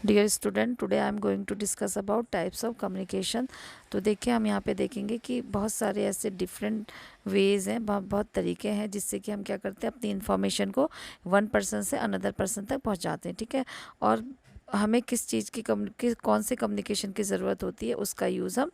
Dear student, today I am going to discuss about types of communication. तो देखिए, हम यहाँ पे देखेंगे कि बहुत सारे ऐसे डिफरेंट वेज़ हैं, बहुत तरीके हैं जिससे कि हम क्या करते हैं, अपनी इन्फॉर्मेशन को वन पर्सन से अनदर पर्सन तक पहुँचाते हैं। ठीक है। और हमें किस चीज़ की कौन से कम्युनिकेशन की ज़रूरत होती है, उसका यूज़ हम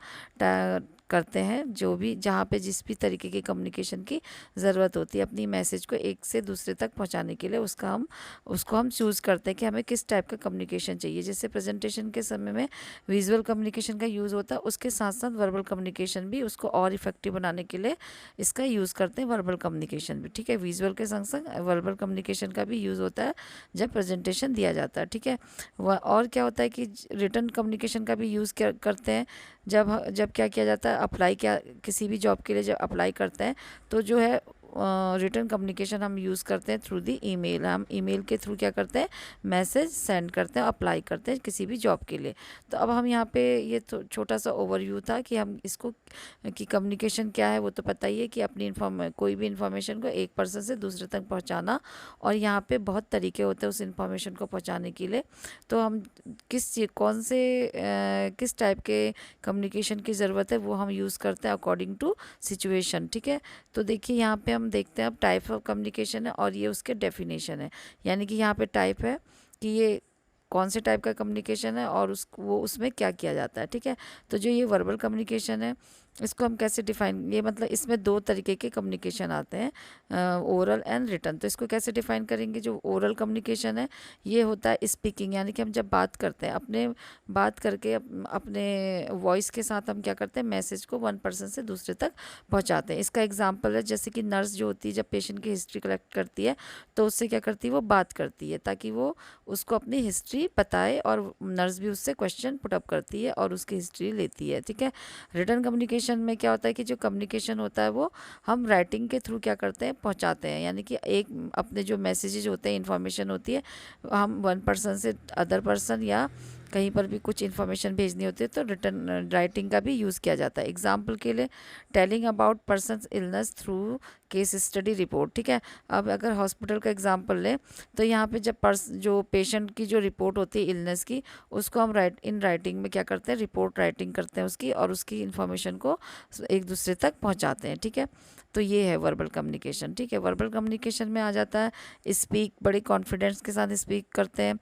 करते हैं। जो भी जहाँ पे जिस भी तरीके की कम्युनिकेशन की ज़रूरत होती है अपनी मैसेज को एक से दूसरे तक पहुँचाने के लिए, उसको हम चूज़ करते हैं कि हमें किस टाइप का कम्युनिकेशन चाहिए। जैसे प्रेजेंटेशन के समय में विजुअल कम्युनिकेशन का यूज़ होता है, उसके साथ साथ वर्बल कम्युनिकेशन भी, उसको और इफेक्टिव बनाने के लिए इसका यूज़ करते हैं, वर्बल कम्युनिकेशन भी। ठीक है। विजुअल के संग संग वर्बल कम्युनिकेशन का भी यूज़ होता है जब प्रेजेंटेशन दिया जाता है। ठीक है। और क्या होता है कि रिटर्न कम्युनिकेशन का भी यूज़ करते हैं जब जब क्या किया जाता है, अप्लाई क्या किसी भी जॉब के लिए जब अप्लाई करते हैं तो जो है रिटर्न कम्युनिकेशन हम यूज़ करते हैं थ्रू दी ईमेल। हम ईमेल के थ्रू क्या करते हैं, मैसेज सेंड करते हैं, अप्लाई करते हैं किसी भी जॉब के लिए। तो अब हम यहाँ पे ये तो छोटा सा ओवरव्यू था कि हम इसको कि कम्युनिकेशन क्या है वो तो पता ही है कि अपनी कोई भी इंफॉर्मेशन को एक पर्सन से दूसरे तक पहुँचाना। और यहाँ पे बहुत तरीके होते हैं उस इंफॉर्मेशन को पहुँचाने के लिए। तो हम किस टाइप के कम्युनिकेशन की ज़रूरत है वो हम यूज़ करते हैं अकॉर्डिंग टू सिचुएशन। ठीक है। तो देखिए, यहाँ पे हम देखते हैं अब टाइप ऑफ कम्युनिकेशन है और ये उसके डेफिनेशन है। यानी कि यहाँ पे टाइप है कि ये कौन से टाइप का कम्युनिकेशन है और वो उसमें क्या किया जाता है। ठीक है। तो जो ये वर्बल कम्युनिकेशन है, इसको हम कैसे डिफाइन, ये मतलब इसमें दो तरीके के कम्युनिकेशन आते हैं, ओरल एंड रिटन। तो इसको कैसे डिफाइन करेंगे। जो ओरल कम्युनिकेशन है ये होता है स्पीकिंग, यानी कि हम जब बात करते हैं अपने बात करके अपने वॉइस के साथ हम क्या करते हैं, मैसेज को वन पर्सन से दूसरे तक पहुंचाते हैं। इसका एग्जांपल है जैसे कि नर्स जो होती है जब पेशेंट की हिस्ट्री कलेक्ट करती है तो उससे क्या करती है, वो बात करती है ताकि वो उसको अपनी हिस्ट्री बताए, और नर्स भी उससे क्वेश्चन पुटअप करती है और उसकी हिस्ट्री लेती है। ठीक है। रिटर्न कम्युनिकेशन में क्या होता है कि जो कम्युनिकेशन होता है वो हम राइटिंग के थ्रू क्या करते हैं, पहुंचाते हैं। यानी कि एक अपने जो मैसेजेज होते हैं, इंफॉर्मेशन होती है, हम वन पर्सन से अदर पर्सन या कहीं पर भी कुछ इन्फॉर्मेशन भेजनी होती है तो रिटर्न राइटिंग का भी यूज़ किया जाता है। एग्जाम्पल के लिए telling about persons illness through case study report. ठीक है। अब अगर हॉस्पिटल का एग्जाम्पल लें तो यहाँ पे जब जो पेशेंट की जो रिपोर्ट होती है इलनेस की, उसको हम इन राइटिंग में क्या करते हैं, रिपोर्ट राइटिंग करते हैं उसकी, और उसकी इन्फॉर्मेशन को एक दूसरे तक पहुँचाते हैं। ठीक है। तो ये है वर्बल कम्युनिकेशन। ठीक है। वर्बल कम्युनिकेशन में आ जाता है स्पीक, बड़े कॉन्फिडेंस के साथ स्पीक करते हैं,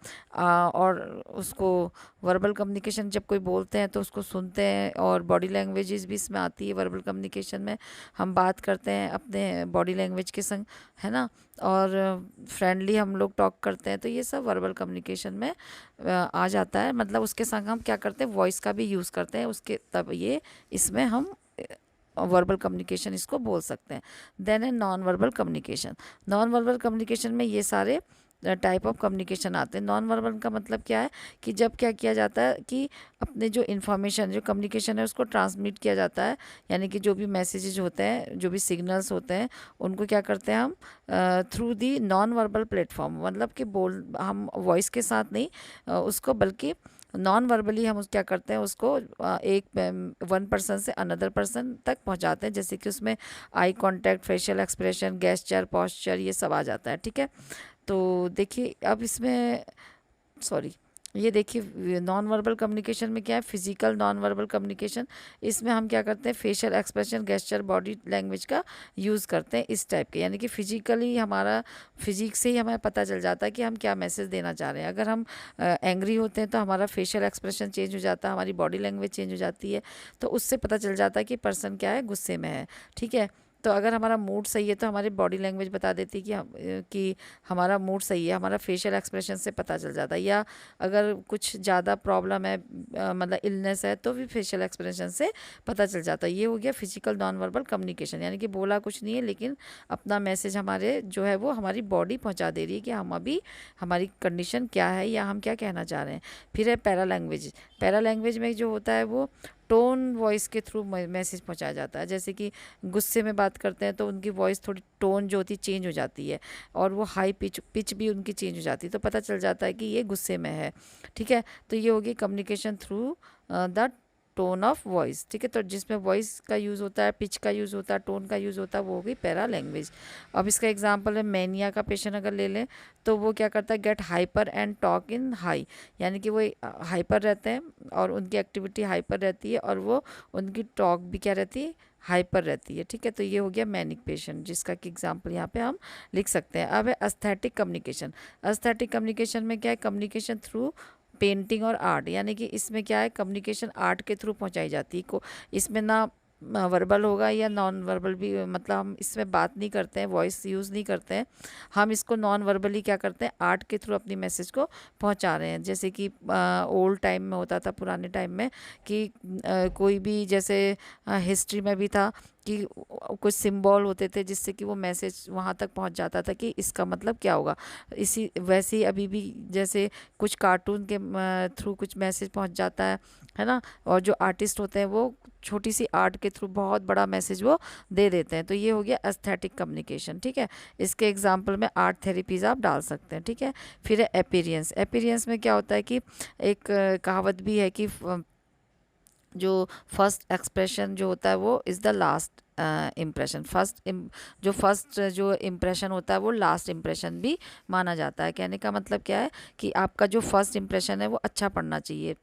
और उसको वर्बल कम्युनिकेशन जब कोई बोलते हैं तो उसको सुनते हैं, और बॉडी लैंग्वेजेस भी इसमें आती है वर्बल कम्युनिकेशन में। हम बात करते हैं अपने बॉडी लैंग्वेज के संग, है ना, और फ्रेंडली हम लोग टॉक करते हैं। तो ये सब वर्बल कम्युनिकेशन में आ जाता है। मतलब उसके संग हम क्या करते हैं, वॉइस का भी यूज़ करते हैं उसके, तब ये इसमें हम वर्बल कम्युनिकेशन इसको बोल सकते हैं। देन है non verbal communication. Non verbal communication में ये सारे टाइप ऑफ कम्युनिकेशन आते हैं। नॉन वर्बल का मतलब क्या है कि जब क्या किया जाता है कि अपने जो इन्फॉर्मेशन, जो कम्युनिकेशन है उसको ट्रांसमिट किया जाता है। यानी कि जो भी मैसेजेस होते हैं, जो भी सिग्नल्स होते हैं, उनको क्या करते हैं हम through the non verbal platform, मतलब कि हम वॉइस के साथ नहीं उसको, बल्कि नॉन वर्बली हम क्या करते हैं, उसको एक वन पर्सन से अनदर पर्सन तक पहुंचाते हैं। जैसे कि उसमें eye contact, facial expression, gesture, posture, ये सब आ जाता है। ठीक है। तो देखिए अब इसमें, सॉरी, ये देखिए नॉन वर्बल कम्युनिकेशन में क्या है, फिजिकल नॉन वर्बल कम्युनिकेशन। इसमें हम क्या करते हैं, facial expression, gesture, body language का यूज़ करते हैं इस टाइप के। यानी कि फिजिकली हमारा, फिजिक्स से ही हमें पता चल जाता है कि हम क्या मैसेज देना चाह रहे हैं। अगर हम एंग्री होते हैं तो हमारा फेशियल एक्सप्रेशन चेंज हो जाता है, हमारी बॉडी लैंग्वेज चेंज हो जाती है, तो उससे पता चल जाता है कि पर्सन क्या है, गुस्से में है। ठीक है। तो अगर हमारा मूड सही है तो हमारी बॉडी लैंग्वेज बता देती है कि हमारा मूड सही है, हमारा फेशियल एक्सप्रेशन से पता चल जाता है। या अगर कुछ ज़्यादा प्रॉब्लम है, मतलब इलनेस है, तो भी फेशियल एक्सप्रेशन से पता चल जाता है। ये हो गया फिजिकल नॉन वर्बल कम्युनिकेशन। यानी कि बोला कुछ नहीं है लेकिन अपना मैसेज हमारे जो है वो हमारी बॉडी पहुंचा दे रही है कि हम अभी, हमारी कंडीशन क्या है या हम क्या कहना चाह रहे हैं। फिर है पैरा लैंग्वेज। पैरा लैंग्वेज में जो होता है वो टोन वॉइस के थ्रू मैसेज पहुंचाया जाता है। जैसे कि गुस्से में बात करते हैं तो उनकी वॉइस थोड़ी, टोन जो होती है चेंज हो जाती है, और वो हाई पिच भी उनकी चेंज हो जाती है, तो पता चल जाता है कि ये गुस्से में है। ठीक है। तो ये होगी communication through the tone of voice, ठीक है। तो जिसमें वॉइस का यूज़ होता है, पिच का यूज़ होता है, टोन का यूज़ होता है, वो होगी पैरा लैंग्वेज। अब इसका एग्जांपल है मैनिया का पेशेंट अगर ले लें तो वो क्या करता है, gate hyper and talk in high, यानी कि वो हाइपर रहते हैं और उनकी एक्टिविटी हाइपर रहती है और वो उनकी टॉक भी क्या रहती है, हाइपर रहती है, ठीक है। तो ये हो गया मैनिक पेशेंट, जिसका कि एग्जाम्पल यहाँ पे हम लिख सकते हैं। अब है एस्थेटिक कम्युनिकेशन। एस्थेटिक कम्युनिकेशन में क्या है, कम्युनिकेशन थ्रू पेंटिंग और आर्ट, यानी कि इसमें क्या है, कम्युनिकेशन आर्ट के थ्रू पहुंचाई जाती है को, इसमें ना वर्बल होगा या नॉन वर्बल भी, मतलब हम इसमें बात नहीं करते हैं, वॉइस यूज़ नहीं करते हैं, हम इसको नॉन वर्बली क्या करते हैं, आर्ट के थ्रू अपनी मैसेज को पहुंचा रहे हैं। जैसे कि ओल्ड टाइम में होता था, पुराने टाइम में, कि कोई भी जैसे हिस्ट्री में भी था कि कुछ सिंबल होते थे जिससे कि वो मैसेज वहाँ तक पहुँच जाता था कि इसका मतलब क्या होगा। इसी वैसे ही अभी भी जैसे कुछ कार्टून के थ्रू कुछ मैसेज पहुँच जाता है ना। और जो आर्टिस्ट होते हैं वो छोटी सी आर्ट के थ्रू बहुत बड़ा मैसेज वो दे देते हैं। तो ये हो गया एस्थेटिक कम्युनिकेशन, ठीक है। इसके एग्जाम्पल में आर्ट थेरेपीज आप डाल सकते हैं, ठीक है। फिर है एपीरियंस। एपीरियंस में क्या होता है कि एक कहावत भी है कि जो फर्स्ट एक्सप्रेशन जो होता है वो इज़ द लास्ट इम्प्रेशन। जो इम्प्रेशन होता है वो लास्ट इम्प्रेशन भी माना जाता है। कहने का मतलब क्या है कि आपका जो फर्स्ट इम्प्रेशन है वो अच्छा पड़ना चाहिए।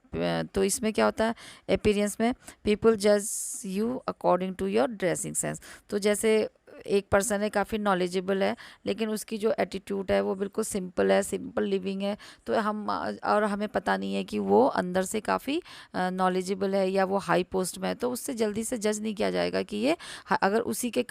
तो इसमें क्या होता है, अपीयरेंस में पीपल जज you according to your dressing sense. तो जैसे एक पर्सन है, काफ़ी नॉलेजेबल है, लेकिन उसकी जो एटीट्यूड है वो बिल्कुल सिंपल है, सिंपल लिविंग है, तो हम और हमें पता नहीं है कि वो अंदर से काफ़ी नॉलेजेबल है या वो हाई पोस्ट में है, तो उससे जल्दी से जज नहीं किया जाएगा कि ये अगर उसी के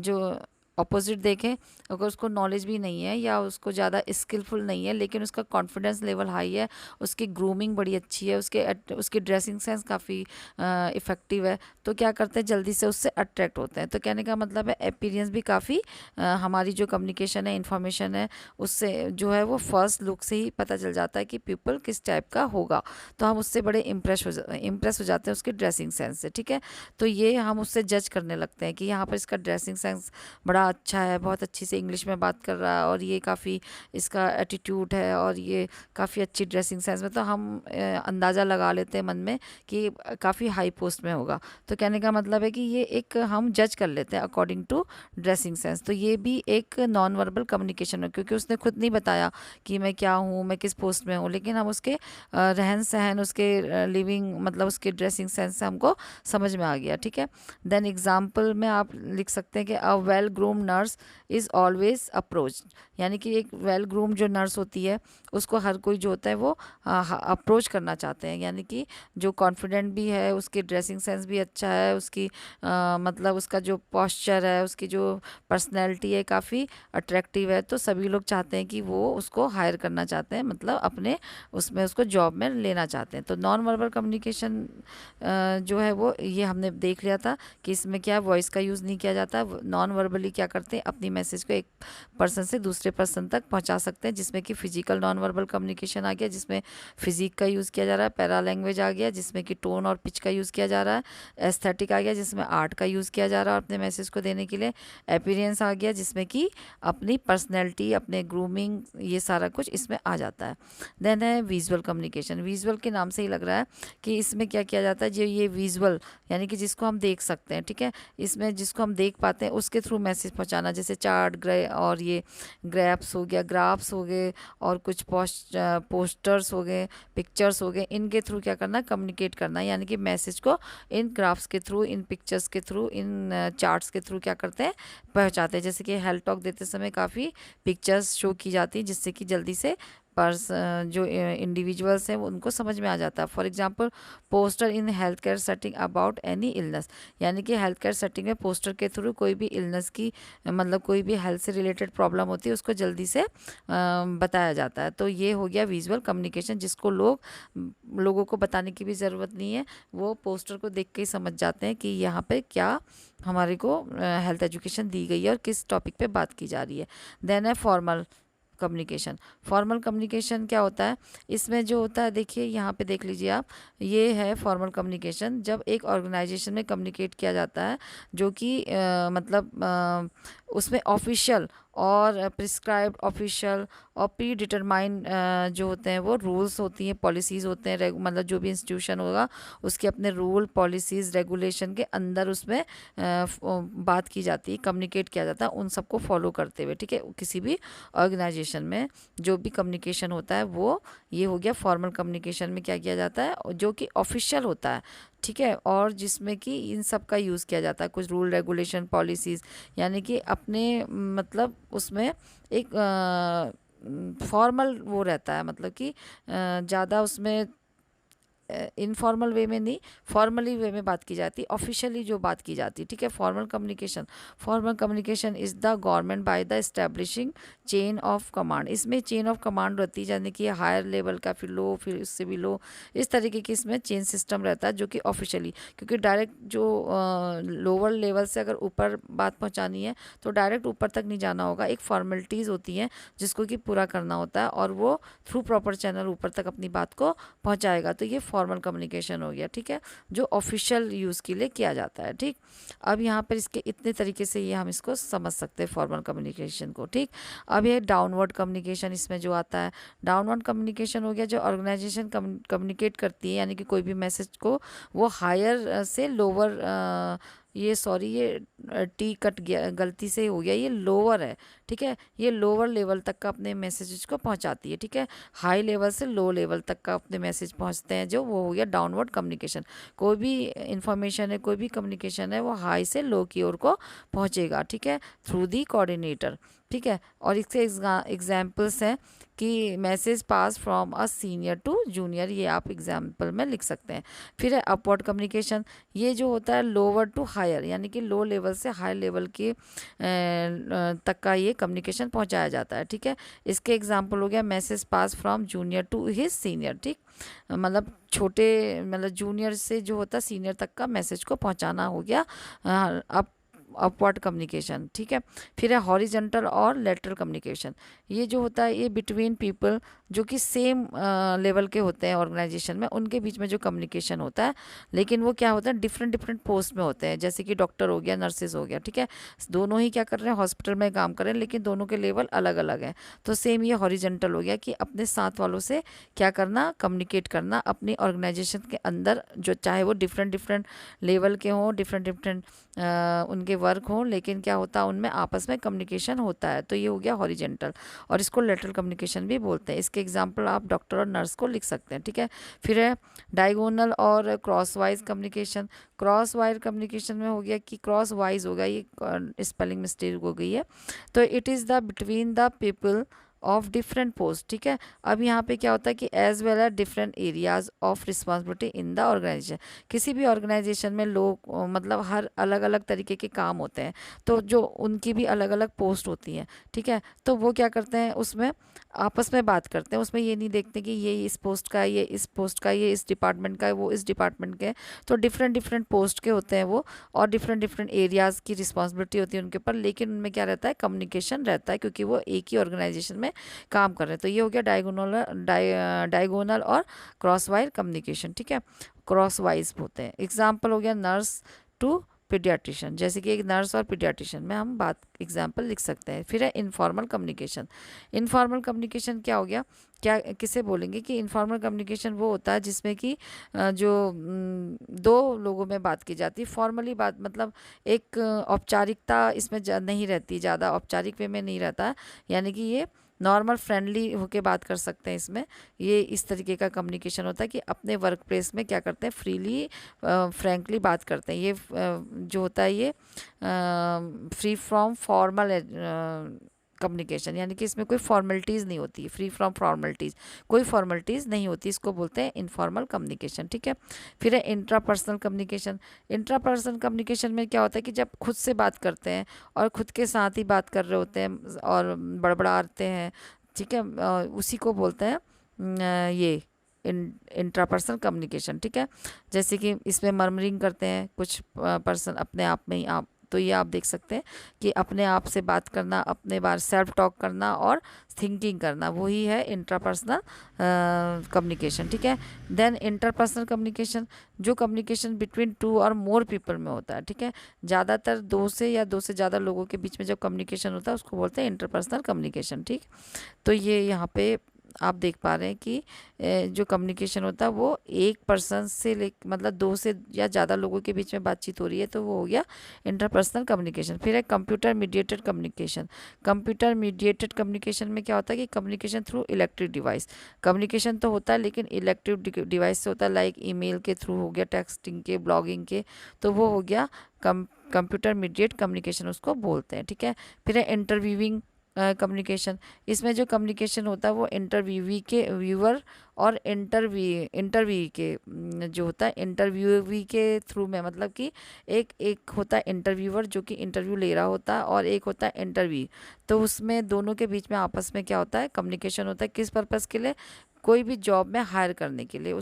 जो अपोजिट देखें, अगर उसको नॉलेज भी नहीं है या उसको ज़्यादा स्किलफुल नहीं है, लेकिन उसका कॉन्फिडेंस लेवल हाई है, उसकी ग्रूमिंग बड़ी अच्छी है, उसकी ड्रेसिंग सेंस काफ़ी इफ़ेक्टिव है, तो क्या करते हैं, जल्दी से उससे अट्रैक्ट होते हैं। तो कहने का मतलब है अपीयरेंस भी काफ़ी हमारी जो कम्युनिकेशन है, इंफॉर्मेशन है, उससे जो है वो फर्स्ट लुक से ही पता चल जाता है कि पीपल किस टाइप का होगा। तो हम उससे बड़े इम्प्रेस हो जाते हैं उसकी ड्रेसिंग सेंस से, ठीक है। तो ये हम उससे जज करने लगते हैं कि यहाँ पर इसका ड्रेसिंग सेंस बड़ा अच्छा है, बहुत अच्छी से इंग्लिश में बात कर रहा है, और ये काफ़ी इसका एटीट्यूड है, और ये काफ़ी अच्छी ड्रेसिंग सेंस में, तो हम अंदाज़ा लगा लेते हैं मन में कि काफ़ी हाई पोस्ट में होगा। तो कहने का मतलब है कि ये एक हम जज कर लेते हैं अकॉर्डिंग टू ड्रेसिंग सेंस। तो ये भी एक नॉन वर्बल कम्युनिकेशन है, क्योंकि उसने खुद नहीं बताया कि मैं क्या हूँ, मैं किस पोस्ट में हूँ, लेकिन हम उसके रहन सहन, उसके लिविंग, मतलब उसके ड्रेसिंग सेंस से हमको समझ में आ गया, ठीक है। देन एग्जाम्पल में आप लिख सकते हैं कि a well groom nurse is always approach, यानी कि एक वेल ग्रूम जो नर्स होती है उसको हर कोई जो होता है वो अप्रोच करना चाहते हैं, यानी कि जो कॉन्फिडेंट भी है, उसकी ड्रेसिंग सेंस भी अच्छा है, उसकी मतलब उसका जो पॉस्चर है, उसकी जो पर्सनैलिटी है काफ़ी अट्रैक्टिव है, तो सभी लोग चाहते हैं कि वो उसको हायर करना चाहते हैं, मतलब अपने उसमें उसको जॉब में लेना चाहते हैं। तो नॉन वर्बल कम्युनिकेशन जो है वो ये हमने देख लिया था कि इसमें क्या वॉइस का यूज़ नहीं किया जाता। नॉन वर्बली क्या करते हैं, अपनी मैसेज को एक पर्सन से दूसरे पर्सन तक पहुंचा सकते हैं, जिसमें कि फिजिकल नॉन वर्बल कम्युनिकेशन आ गया, जिसमें फिजिक का यूज़ किया जा रहा है, पैरा लैंग्वेज आ गया जिसमें कि टोन और पिच का यूज़ किया जा रहा है, एस्थेटिक आ गया जिसमें आर्ट का यूज़ किया जा रहा है अपने मैसेज को देने के लिए, अपीयरेंस आ गया जिसमें कि अपनी पर्सनैलिटी, अपने ग्रूमिंग, ये सारा कुछ इसमें आ जाता है। देन है विजुअल कम्युनिकेशन। विजुअल के नाम से ही लग रहा है कि इसमें क्या किया जाता है, जो ये विजुअल यानी कि जिसको हम देख सकते हैं, ठीक है, इसमें जिसको हम देख पाते हैं उसके थ्रू मैसेज पहुंचाना, जैसे चार्ट, ग्रे और ये ग्राफ्स हो गया, ग्राफ्स हो गए, और कुछ पोस्टर्स हो गए, पिक्चर्स हो गए, इनके थ्रू क्या करना, कम्युनिकेट करना, यानी कि मैसेज को इन ग्राफ्स के थ्रू, इन पिक्चर्स के थ्रू, इन चार्ट्स के थ्रू क्या करते हैं, पहुंचाते हैं। जैसे कि हेल्थ टॉक देते समय काफ़ी पिक्चर्स शो की जाती है, जिससे कि जल्दी से जो इंडिविजुअल्स हैं वो उनको समझ में आ जाता है। For example poster in health care setting about any illness, यानी कि हेल्थ केयर सेटिंग में पोस्टर के थ्रू कोई भी इलनेस की, मतलब कोई भी हेल्थ से रिलेटेड प्रॉब्लम होती है उसको जल्दी से बताया जाता है। तो ये हो गया विजुअल कम्युनिकेशन, जिसको लोगों को बताने की भी ज़रूरत नहीं है, वो पोस्टर को देख के ही समझ जाते हैं कि यहाँ पे क्या हमारे को हेल्थ एजुकेशन दी गई है और किस टॉपिक पे बात की जा रही है। देन है फॉर्मल कम्युनिकेशन। फॉर्मल कम्युनिकेशन क्या होता है, इसमें जो होता है, देखिए यहाँ पे देख लीजिए आप, ये है फॉर्मल कम्युनिकेशन, जब एक ऑर्गेनाइजेशन में कम्युनिकेट किया जाता है जो कि मतलब उसमें ऑफिशियल और प्रिस्क्राइब्ड, ऑफिशियल और प्री डिटरमाइन जो होते हैं वो रूल्स होती हैं, पॉलिसीज़ होते हैं, मतलब जो भी इंस्टीट्यूशन होगा उसके अपने रूल, पॉलिसीज़, रेगुलेशन के अंदर उसमें बात की जाती है, कम्युनिकेट किया जाता है उन सबको फॉलो करते हुए, ठीक है। किसी भी ऑर्गेनाइजेशन में जो भी कम्युनिकेशन होता है वो ये हो गया फॉर्मल कम्युनिकेशन में क्या किया जाता है, जो कि ऑफिशियल होता है, ठीक है, और जिसमें कि इन सब का यूज़ किया जाता है, कुछ रूल, रेगुलेशन, पॉलिसीज़, यानी कि अपने मतलब उसमें एक फॉर्मल वो रहता है, मतलब कि ज़्यादा उसमें इनफॉर्मल वे में नहीं, फॉर्मली वे में बात की जाती है, ऑफिशियली जो बात की जाती है, ठीक है। Formal communication is the government by the establishing chain of command. इसमें चेन ऑफ कमांड रहती है, यानी कि हायर लेवल का, फिर लो, फिर उससे भी लो, इस तरीके की इसमें चेन सिस्टम रहता है, जो कि ऑफिशियली, क्योंकि डायरेक्ट जो लोअर लेवल से अगर ऊपर बात पहुंचानी है तो डायरेक्ट ऊपर तक नहीं जाना होगा, एक फॉर्मेलिटीज़ होती हैं जिसको कि पूरा करना होता है, और वो थ्रू प्रॉपर चैनल ऊपर तक अपनी बात को पहुंचाएगा। तो ये फॉर्मल कम्युनिकेशन हो गया, ठीक है, जो ऑफिशियल यूज़ के लिए किया जाता है, ठीक। अब यहाँ पर इसके इतने तरीके से ये हम इसको समझ सकते हैं फॉर्मल कम्युनिकेशन को, ठीक। अब ये डाउनवर्ड कम्युनिकेशन इसमें जो आता है, डाउनवर्ड कम्युनिकेशन हो गया जो ऑर्गेनाइजेशन कम्युनिकेट करती है, यानी कि कोई भी मैसेज को वो हायर से लोअर, ये टी कट गया, गलती से हो गया, ये लोअर है, ठीक है, ये लोअर लेवल तक का अपने मैसेजेस को पहुंचाती है, ठीक है। हाई लेवल से लो लेवल तक का अपने मैसेज पहुंचते हैं, जो वो हो गया डाउनवर्ड कम्युनिकेशन। कोई भी इंफॉर्मेशन है, कोई भी कम्युनिकेशन है, वो हाई से लो की ओर को पहुंचेगा, ठीक है, थ्रू दी कोऑर्डिनेटर, ठीक है। और इसके एग्जाम्पल्स हैं कि message pass from a senior to junior, ये आप एग्जाम्पल में लिख सकते हैं। फिर है अपवर्ड कम्युनिकेशन, ये जो होता है लोअर टू हायर, यानी कि लो लेवल से हाई लेवल के तक का ये कम्युनिकेशन पहुंचाया जाता है, ठीक है। इसके एग्जाम्पल हो गया message pass from junior to his senior, ठीक, मतलब छोटे, मतलब जूनियर से जो होता है सीनियर तक का मैसेज को पहुंचाना हो गया अपवर्ड कम्युनिकेशन, ठीक है। फिर है हॉरिजेंटल और लेटरल कम्युनिकेशन, ये जो होता है ये बिटवीन पीपल जो कि सेम लेवल के होते हैं ऑर्गेनाइजेशन में, उनके बीच में जो कम्युनिकेशन होता है, लेकिन वो क्या होता है डिफरेंट डिफरेंट पोस्ट में होते हैं, जैसे कि डॉक्टर हो गया, नर्सेज हो गया, ठीक है, दोनों ही क्या कर रहे हैं, हॉस्पिटल में काम कर रहे हैं, लेकिन दोनों के लेवल अलग अलग हैं। तो सेम ये हॉरिजेंटल हो गया कि अपने साथ वालों से क्या करना, कम्युनिकेट करना अपनी ऑर्गेनाइजेशन के अंदर, जो चाहे वो डिफरेंट डिफरेंट लेवल के हों, डिफरेंट डिफरेंट उनके वर्क हों, लेकिन क्या होता है उनमें आपस में कम्युनिकेशन होता है, तो ये हो गया हॉरिजेंटल, और इसको लेटरल कम्युनिकेशन भी बोलते हैं। इसके एग्जांपल आप डॉक्टर और नर्स को लिख सकते हैं, ठीक है। फिर है डायगोनल और cross wise communication. Cross wise communication में हो गया कि क्रॉस वाइज होगा, ये स्पेलिंग मिस्टेक हो गई है, तो it is the between the people of different post, ठीक है। अब यहाँ पे क्या होता है कि as well as different areas of responsibility in the organisation, किसी भी ऑर्गेनाइजेशन में लोग मतलब हर अलग अलग तरीके के काम होते हैं, तो जो उनकी भी अलग अलग पोस्ट होती हैं, ठीक है, तो वो क्या करते हैं उसमें आपस में बात करते हैं, उसमें ये नहीं देखते कि ये इस पोस्ट का है, ये इस पोस्ट का है, ये इस डिपार्टमेंट का है, वो इस डिपार्टमेंट के है, तो डिफरेंट डिफरेंट पोस्ट के होते हैं वो, और डिफरेंट डिफरेंट एरियाज़ की रिस्पॉन्सिबिलिटी होती है उनके ऊपर, लेकिन उनमें क्या रहता है, कम्युनिकेशन रहता है, क्योंकि वो एक ही ऑर्गेनाइजेशन में काम कर रहे हैं। तो ये हो गया डायगोनल और क्रॉस वाइज कम्युनिकेशन, ठीक है, क्रॉस वाइज होते हैं। एग्जाम्पल हो गया नर्स टू पीडियाट्रिशियन, जैसे कि एक नर्स और पीडियाट्रिशियन में हम बात एग्जाम्पल लिख सकते हैं। फिर है इनफॉर्मल कम्युनिकेशन। इनफॉर्मल कम्युनिकेशन क्या हो गया, क्या किसे बोलेंगे कि इनफॉर्मल कम्युनिकेशन वो होता है जिसमें कि जो दो लोगों में बात की जाती है, फॉर्मली बात, मतलब एक औपचारिकता इसमें नहीं रहती, ज़्यादा औपचारिक वे में नहीं रहता, यानी कि ये नॉर्मल फ्रेंडली होके बात कर सकते हैं इसमें, ये इस तरीके का कम्युनिकेशन होता है कि अपने वर्क प्लेस में क्या करते हैं, फ्रीली फ्रैंकली बात करते हैं, ये जो होता है ये फ्री फ्रॉम फॉर्मल कम्युनिकेशन, यानी कि इसमें कोई फॉर्मेलिटीज़ नहीं होती, फ्री फ्रॉम फॉर्मेलिटीज़, कोई फॉर्मेलिटीज़ नहीं होती, इसको बोलते हैं इनफॉर्मल कम्युनिकेशन, ठीक है। फिर है इंट्रापर्सनल कम्युनिकेशन। इंट्रापर्सनल कम्युनिकेशन में क्या होता है कि जब खुद से बात करते हैं और खुद के साथ ही बात कर रहे होते हैं और बड़बड़ाते हैं, ठीक है, उसी को बोलते हैं ये इंट्रापर्सनल कम्युनिकेशन, ठीक है। जैसे कि इसमें मर्मरिंग करते हैं कुछ पर्सन अपने आप में ही, आप तो ये आप देख सकते हैं कि अपने आप से बात करना, अपने बारे सेल्फ टॉक करना और थिंकिंग करना, वही है इंट्रापर्सनल कम्युनिकेशन, ठीक है। देन इंटरपर्सनल कम्युनिकेशन, जो कम्युनिकेशन बिटवीन 2 और मोर पीपल में होता है, ठीक है। ज़्यादातर 2 से या 2 से ज़्यादा लोगों के बीच में जो कम्युनिकेशन होता है उसको बोलते हैं इंटरपर्सनल कम्युनिकेशन, ठीक। तो ये यहाँ पे आप देख पा रहे हैं कि जो कम्युनिकेशन होता है वो एक पर्सन से ले मतलब 2 से या ज़्यादा लोगों के बीच में बातचीत हो रही है, तो वो हो गया इंटरपर्सनल कम्युनिकेशन। फिर है computer mediated communication. Computer mediated communication में क्या होता है कि communication through electric device, communication तो होता है लेकिन इलेक्ट्रिक डिवाइस से होता है, लाइक ईमेल के थ्रू हो गया, टेक्सटिंग के, ब्लॉगिंग के, तो वो हो गया कंप्यूटर मीडिएट कम्युनिकेशन उसको बोलते हैं, ठीक है। फिर है इंटरव्यूइंग कम्युनिकेशन। इसमें जो कम्युनिकेशन होता है वो इंटरव्यूवी के व्यूअर और इंटरव्यू के जो होता है इंटरव्यूवी के थ्रू में, मतलब कि एक होता है इंटरव्यूअर जो कि इंटरव्यू ले रहा होता है और एक होता है इंटरव्यू, तो उसमें दोनों के बीच में आपस में क्या होता है, कम्युनिकेशन होता है। किस पर्पज़ के लिए, कोई भी जॉब में हायर करने के लिए,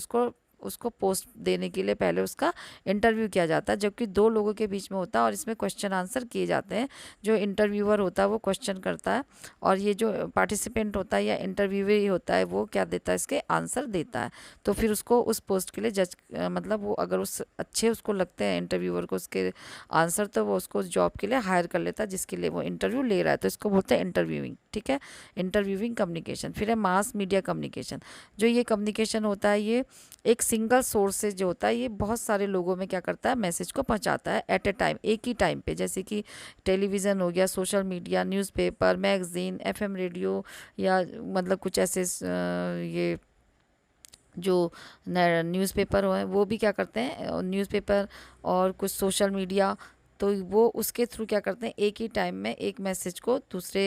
उसको पोस्ट देने के लिए पहले उसका इंटरव्यू किया जाता है, जबकि 2 लोगों के बीच में होता है और इसमें क्वेश्चन आंसर किए जाते हैं। जो इंटरव्यूअर होता है वो क्वेश्चन करता है और ये जो पार्टिसिपेंट होता है या इंटरव्यूअर होता है वो क्या देता है, इसके आंसर देता है। तो फिर उसको उस पोस्ट के लिए जज मतलब वो अगर उस अच्छे उसको लगते हैं इंटरव्यूअर को उसके आंसर, तो वो उसको उस जॉब के लिए हायर कर लेता है जिसके लिए वो इंटरव्यू ले रहा है, तो इसको बोलते हैं इंटरव्यूइंग, ठीक है, इंटरव्यूइंग कम्युनिकेशन। फिर है मास मीडिया कम्युनिकेशन। जो ये कम्युनिकेशन होता है ये एक सिंगल सोर्स से जो होता है ये बहुत सारे लोगों में क्या करता है, मैसेज को पहुंचाता है एट ए टाइम, एक ही टाइम पे, जैसे कि टेलीविज़न हो गया, social media, newspaper, magazine, FM radio, या मतलब कुछ ऐसे ये जो न्यूज़पेपर हो वो भी क्या करते हैं, न्यूज़पेपर और कुछ सोशल मीडिया, तो वो उसके थ्रू क्या करते हैं, एक ही टाइम में एक मैसेज को दूसरे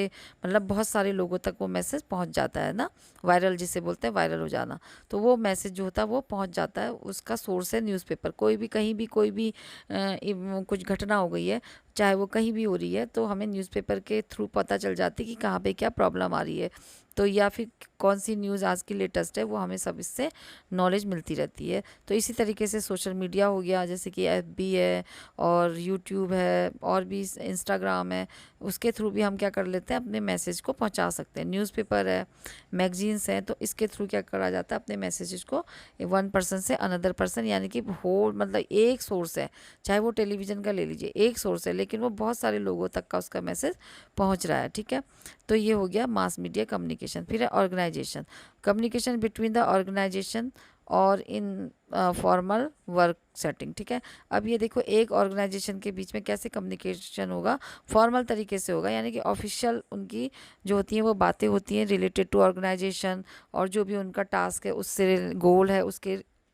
मतलब बहुत सारे लोगों तक वो मैसेज पहुंच जाता है ना, वायरल जिसे बोलते हैं, वायरल हो जाना। तो वो मैसेज जो होता है वो पहुंच जाता है, उसका सोर्स है न्यूज़पेपर। कोई भी कहीं भी कोई भी कुछ घटना हो गई है, चाहे वो कहीं भी हो रही है, तो हमें न्यूज़पेपर के थ्रू पता चल जाती है कि कहाँ पे क्या प्रॉब्लम आ रही है, तो या फिर कौन सी न्यूज़ आज की लेटेस्ट है, वो हमें सब इससे नॉलेज मिलती रहती है। तो इसी तरीके से सोशल मीडिया हो गया, जैसे कि एफबी है और यूट्यूब है और भी इंस्टाग्राम है, उसके थ्रू भी हम क्या कर लेते हैं, अपने मैसेज को पहुंचा सकते हैं। न्यूज़पेपर है, मैगजीन्स हैं, तो इसके थ्रू क्या करा जाता है, अपने मैसेजेस को वन पर्सन से अनदर पर्सन, यानी कि होल मतलब एक सोर्स है, चाहे वो टेलीविज़न का ले लीजिए, एक सोर्स है लेकिन वो बहुत सारे लोगों तक का उसका मैसेज पहुंच रहा है, ठीक है। तो ये हो गया मास मीडिया कम्युनिकेशन। फिर है organisation, communication between the organisation और इन फॉर्मल वर्क सेटिंग, ठीक है। अब ये देखो, एक ऑर्गेनाइजेशन के बीच में कैसे कम्युनिकेशन होगा, फॉर्मल तरीके से होगा, यानी कि ऑफिशियल उनकी जो होती हैं वो बातें होती हैं रिलेटेड टू ऑर्गेनाइजेशन, और जो भी उनका टास्क है, उससे गोल है,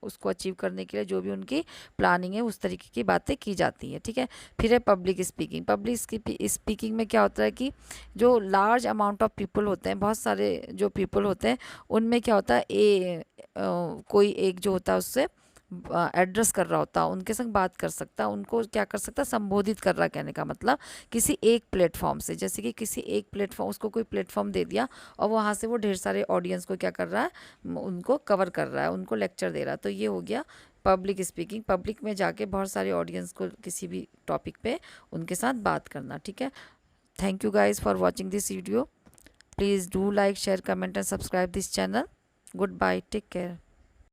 उसको अचीव करने के लिए जो भी उनकी प्लानिंग है, उस तरीके की बातें की जाती हैं, ठीक है। फिर है पब्लिक स्पीकिंग। पब्लिक स्पीकिंग में क्या होता है कि जो लार्ज अमाउंट ऑफ पीपल होते हैं, बहुत सारे जो पीपल होते हैं, उनमें क्या होता है, कोई एक जो होता है उससे एड्रेस कर रहा होता है, उनके संग बात कर सकता है, उनको क्या कर सकता है, संबोधित कर रहा, कहने का मतलब किसी एक प्लेटफॉर्म से, जैसे कि किसी एक प्लेटफॉर्म, उसको कोई प्लेटफॉर्म दे दिया और वहाँ से वो ढेर सारे ऑडियंस को क्या कर रहा है, उनको कवर कर रहा है, उनको लेक्चर दे रहा है। तो ये हो गया पब्लिक स्पीकिंग, पब्लिक में जाके बहुत सारे ऑडियंस को किसी भी टॉपिक पे उनके साथ बात करना, ठीक है। Thank you guys for watching this video. Please do like, share, comment and subscribe this channel. Good bye, take care.